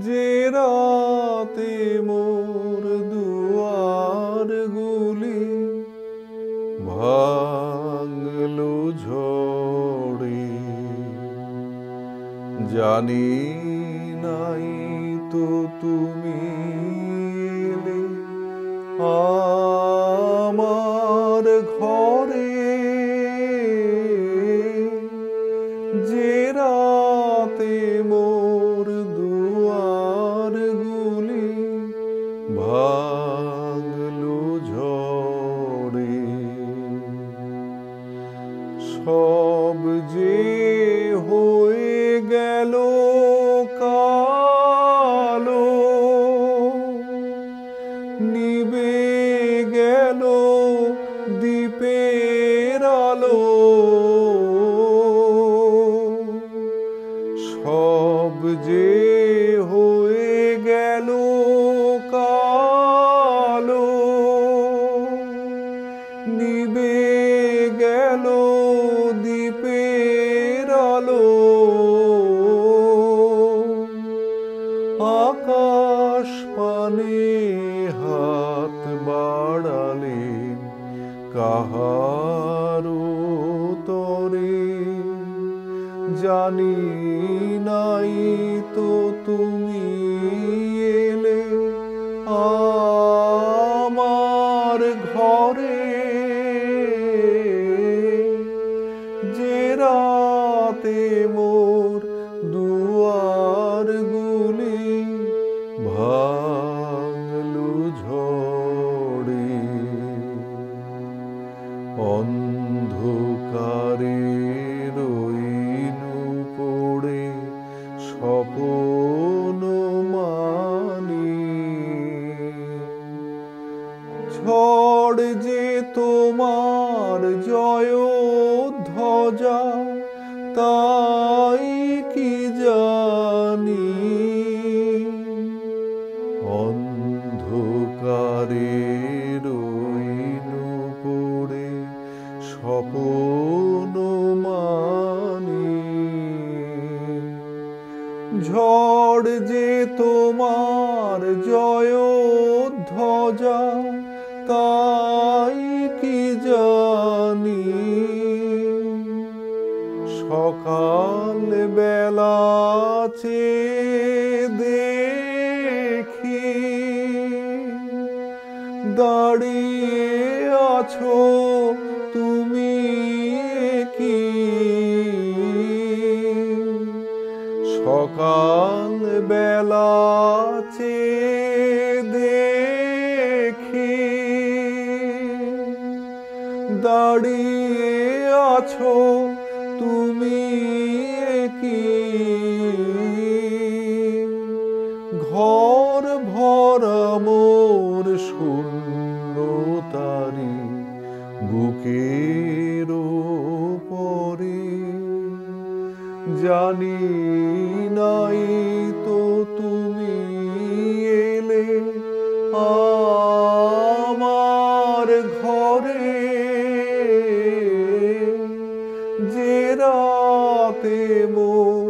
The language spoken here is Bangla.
যে রাতে মোর দুয়ার গুলি ভাঙলো ঝড়ে, জানি নাই তো তুমি এলে আমার ঘরে। যে রাতে মোর দুয়ার গুলি ভাঙলো ঝড়ে, সব যে হয়ে গেল কালো, নিবে গেল দ্বীপের আলো। সব যে হয়ে গেল কালো, নিবে গেল দ্বীপের আলো। আকাশ পানে হাত বাড়ালেন কাহারো তরে, জানি নাই তো তুমি এলে আমার ঘরে। যে রাতে মোর দুয়ার গুলি ভাঙলো ঝড়ে, অন্ধকারে রইনু পড়ে স্বপ্ন মানি। ঝড় যে তোমার জয় ধ্বজা, তাই কি জানি। অন্ধকারে রইনু পড়ে স্বপ্ন মানি। ঝড় যে তোমার জয় ধ্বজা, তাই কি জানি। সকাল বেলা চেয়ে দেখি দাঁড়িয়ে আছো তুমি কি। সকাল বেলা চেয়ে দেখি দাঁড়িয়ে আছো তুমি কি। ঘর ভরা মোর শূন্যতারি বুকের পরে, জানি নাই তো তুমি এলে আমার ঘরে। যে রাতে মোর